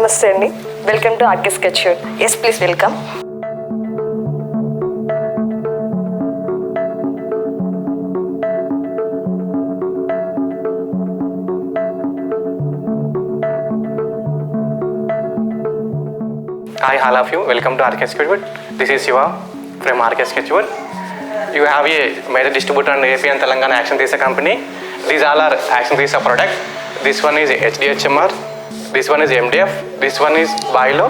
Namaste Andy. Welcome to RK Sketchwood. Yes, please welcome. Hi all of you, welcome to RK Sketchwood. This is Shiva from RK Sketchwood. You have a major distributor and AP and Telangana Action Tisa company. These all are Action Tisa product. This one is HDHMR, this one is MDF, this one is Bilo,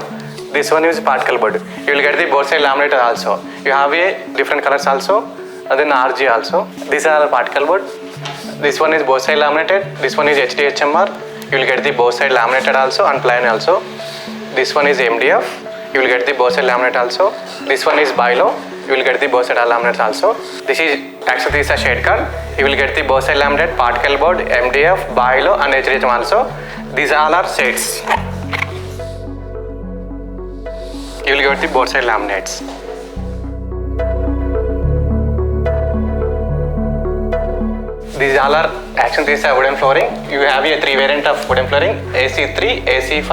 this one is particle board. You will get the both side laminate also. You have a different colors also, and then RG also. These are particle board. This one is both side laminated, this one is HDHMR. You will get the both side laminated also and plain also. This one is MDF, you will get the both side laminate also. This one is Bilo, you will get the both side laminate also. This is Action Tisa shade card, you will get the both side laminate, particle board, MDF, Bilo and HDHM also. These all are sets. You will get the both side laminates. These all are Action Tisa wooden flooring. You have a 3 variant of wooden flooring, AC3, AC5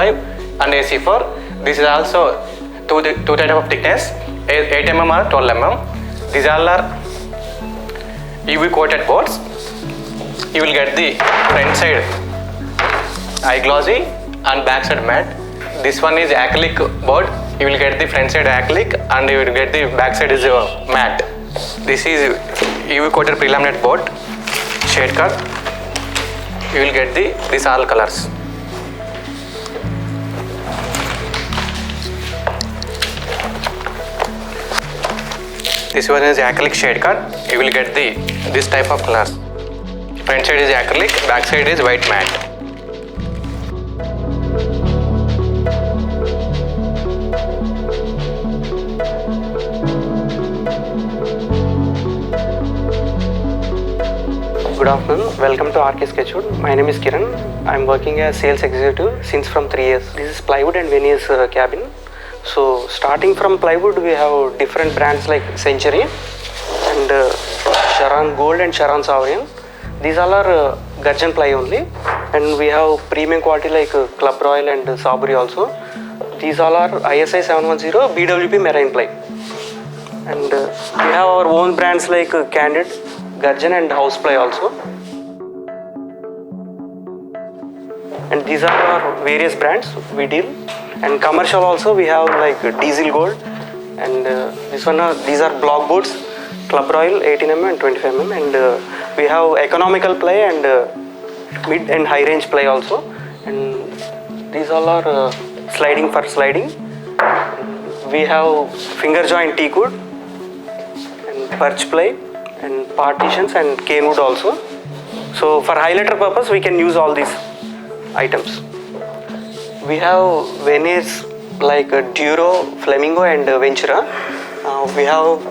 and AC4. This is also two type of thickness, 8 mm or 12 mm. These all are UV coated boards. You will get the front side eye glossy and back side matte. This one is acrylic board. You will get the front side acrylic and you will get the back side is matte. This is UV coated pre-laminate board, shade cut. You will get these all colors. This one is acrylic shade cut. You will get this type of colors. Front side is acrylic, back side is white matte. Good afternoon. Welcome to RK Sketchwood. My name is Kiran. I am working as sales executive since from 3 years. This is plywood and veneers cabin. So starting from plywood, we have different brands like Century and Sharon Gold and Sharon Sovereign. These all are Gurjan ply only, and we have premium quality like Club Royal and Saburi also. These all are ISI 710 BWP marine ply, and we have our own brands like Candid, Gurjan and House Ply also. And these are our various brands we deal. And commercial also we have like Diesel Gold, and these are block boards, Club Royal 18 mm and 25 mm, and we have economical ply and mid and high range ply also. And these all are sliding for sliding. We have finger joint teak wood and perch ply and partitions and cane wood also. So for highlighter purpose we can use all these items. We have veneers like Duro, Flamingo and Ventura. We have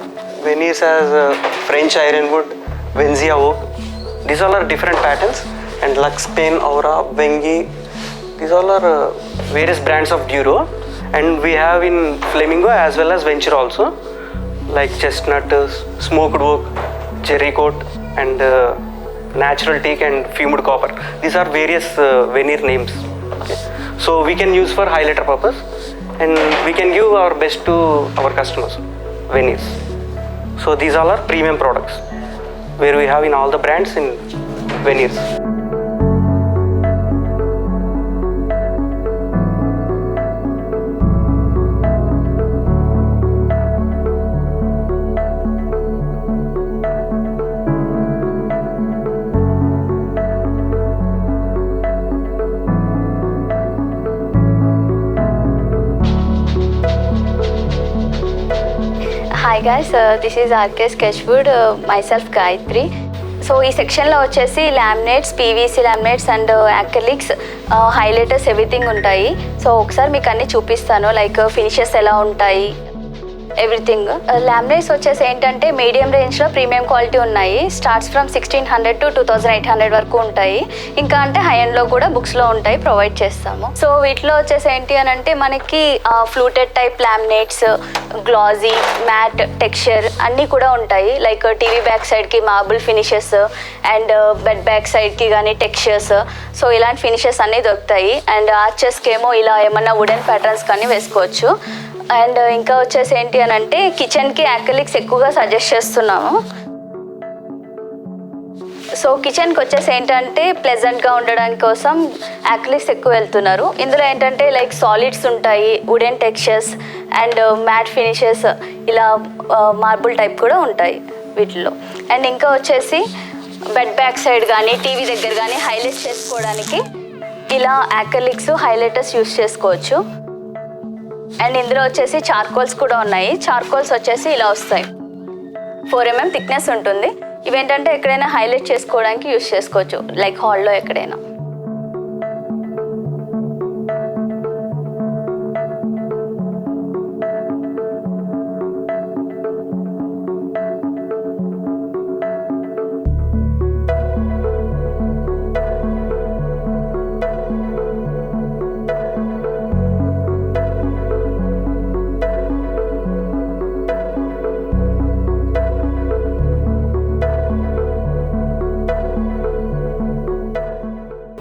veneers as French ironwood, Venzia oak. These all are different patterns. And Lux Pain, Aura, Vengi. These all are various brands of Duro. And we have in Flamingo as well as Ventura also, like chestnut, smoked oak, cherry coat and natural teak and fumed copper. These are various veneer names. Okay. So we can use for highlighter purpose, and we can give our best to our customers, veneers. So these all are premium products where we have in all the brands in veneers. Hi guys, this is RK Sketchwood, myself Gayatri. So ఈ సెక్షన్లో వచ్చేసి laminates, PVC laminates and acrylics, highlighters everything ఉంటాయి. So ఒకసారి మీకు అన్నీ చూపిస్తాను, like finishes ఎలా ఉంటాయి, ఎవ్రీథింగ్. లామినేట్స్ వచ్చేసి ఏంటంటే మీడియం రేంజ్లో ప్రీమియం క్వాలిటీ ఉన్నాయి. స్టార్ట్స్ ఫ్రమ్ 1600 to 2800 వరకు ఉంటాయి. ఇంకా అంటే హై ఎండ్లో కూడా బుక్స్లో ఉంటాయి, ప్రొవైడ్ చేస్తాము. సో వీటిలో వచ్చేసి ఏంటి అని అంటే మనకి fluted type laminates, glossy, matte, texture అన్నీ కూడా ఉంటాయి. లైక్ టీవీ బ్యాక్ సైడ్కి marble finishes and bed back సైడ్కి కానీ టెక్స్చర్స్, సో ఇలాంటి ఫినిషెస్ అన్నీ దొరుకుతాయి. అండ్ ఆర్చెస్కి ఏమో ఇలా ఏమన్నా వుడెన్ ప్యాటర్న్స్ కానీ వేసుకోవచ్చు. అండ్ ఇంకా వచ్చేసి ఏంటి అని అంటే కిచెన్కి యాక్రిలిక్స్ ఎక్కువగా సజెస్ట్ చేస్తున్నాము. సో కిచెన్కి వచ్చేసి ఏంటంటే ప్లెజెంట్గా ఉండడానికి కోసం యాక్రిలిక్స్ ఎక్కువ వెళ్తున్నారు. ఇందులో ఏంటంటే లైక్ సాలిడ్స్ ఉంటాయి, wooden textures and matte finishes, ఇలా మార్బుల్ టైప్ కూడా ఉంటాయి వీటిలో. అండ్ ఇంకా వచ్చేసి బెడ్ బ్యాక్ సైడ్ కానీ టీవీ దగ్గర కానీ హైలైట్ చేసుకోవడానికి ఇలా యాక్రిలిక్స్ హైలైటర్స్ యూస్ చేసుకోవచ్చు. అండ్ ఇందులో వచ్చేసి చార్కోల్స్ కూడా ఉన్నాయి. చార్కోల్స్ వచ్చేసి ఇలా వస్తాయి, 4 mm థిక్నెస్ ఉంటుంది. ఇవేంటంటే ఎక్కడైనా హైలైట్ చేసుకోవడానికి యూస్ చేసుకోవచ్చు, లైక్ హాల్లో ఎక్కడైనా.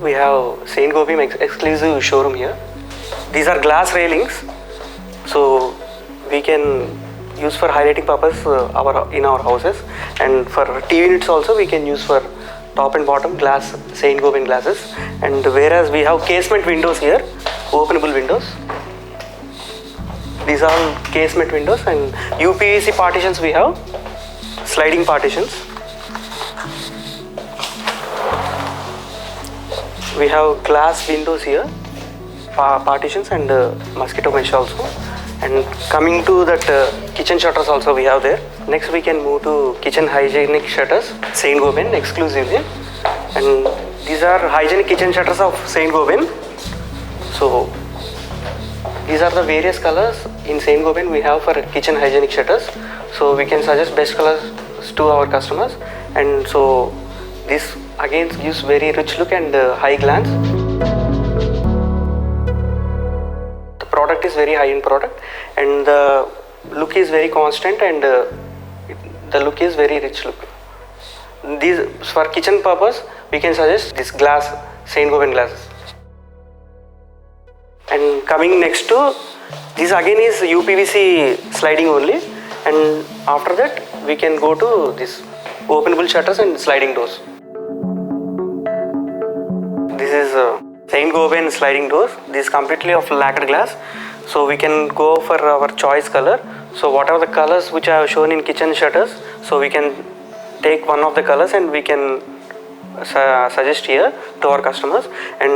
We have Saint Gopi exclusive showroom here. These are glass railings, so we can use for highlighting purpose in our houses, and for TV units also we can use for top and bottom glass Saint Gopi glasses. And whereas we have casement windows here, openable windows. These are casement windows, and UPVC partitions we have, sliding partitions. We have glass windows here, partitions and mosquito mesh also. And coming to that kitchen shutters also we have there. Next we can move to kitchen hygienic shutters, Saint Gobain exclusively. And these are hygienic kitchen shutters of Saint Gobain. So these are the various colors in Saint Gobain we have for kitchen hygienic shutters. So we can suggest best colors to our customers. And so this again gives very rich look and high glance. The product is very high end product, and the look is very constant, and the look is very rich look. These for kitchen purpose we can suggest this glass Saint Gobain glasses. And coming next to this again is UPVC sliding only, and after that we can go to this openable shutters and sliding doors. This is Saint Gobain sliding doors. This is completely of lacquered glass, so we can go for our choice color. So whatever the colors which I have shown in kitchen shutters, so we can take one of the colors and we can suggest here to our customers. And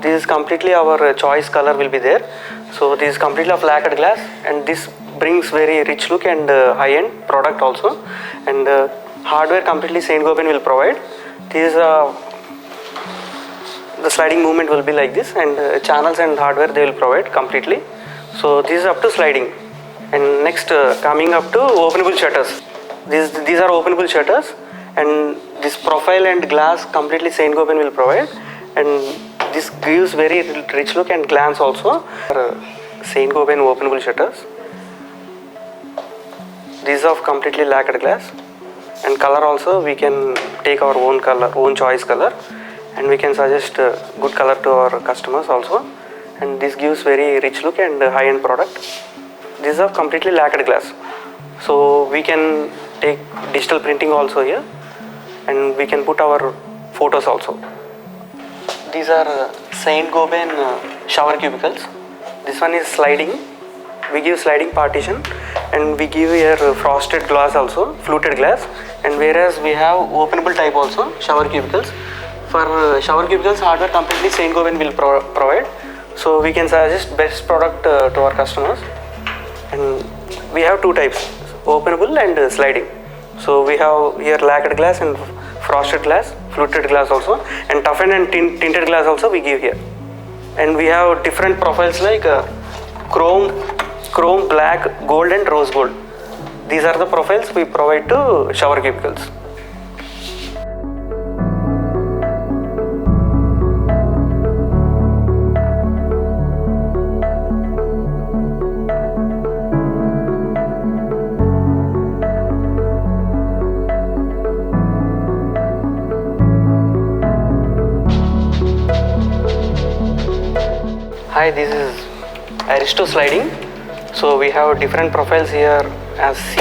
this is completely our choice color will be there. So this is completely of lacquered glass, and this brings very rich look and high-end product also. And hardware completely Saint Gobain will provide. This is the sliding movement will be like this, and channels and hardware they will provide completely. So this is up to sliding. And next coming up to openable shutters. These are openable shutters, and this profile and glass completely Saint Gobain will provide, and this gives very rich look and glance also. Saint Gobain openable shutters. These are completely lacquered glass, and color also we can take our own color, own choice color, and we can suggest good color to our customers also. And this gives very rich look and high-end product. These are completely lacquered glass, so we can take digital printing also here, and we can put our photos also. These are Saint Gobain shower cubicles. This one is sliding. We give sliding partition, and we give here frosted glass also, fluted glass. And whereas we have openable type also shower cubicles. For shower cubicles hardware completely Saint Gobain will provide. So we can suggest best product to our customers. And we have two types, openable and sliding. So we have here lacquered glass and frosted glass, fluted glass also, and toughened and tinted glass also we give here. And we have different profiles like chrome, black, gold and rose gold. These are the profiles we provide to shower cubicles. Hi, this is Aristo sliding. So we have different profiles here as C,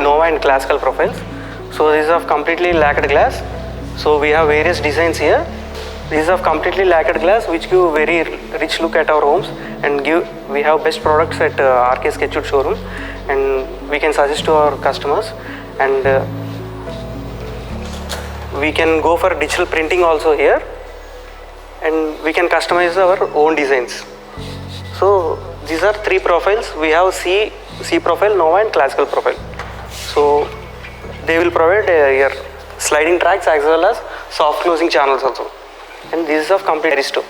Nova and classical profiles. So these are completely lacquered glass. So we have various designs here. These are completely lacquered glass which give very rich look at our homes and we have best products at RK Sketchwood showroom, and we can suggest to our customers, and we can go for digital printing also here, and we can customize our own designs. So these are three profiles. We have C profile, Nova and classical profile. So they will provide your sliding tracks as well as soft closing channels also. And this is of complete Aristo.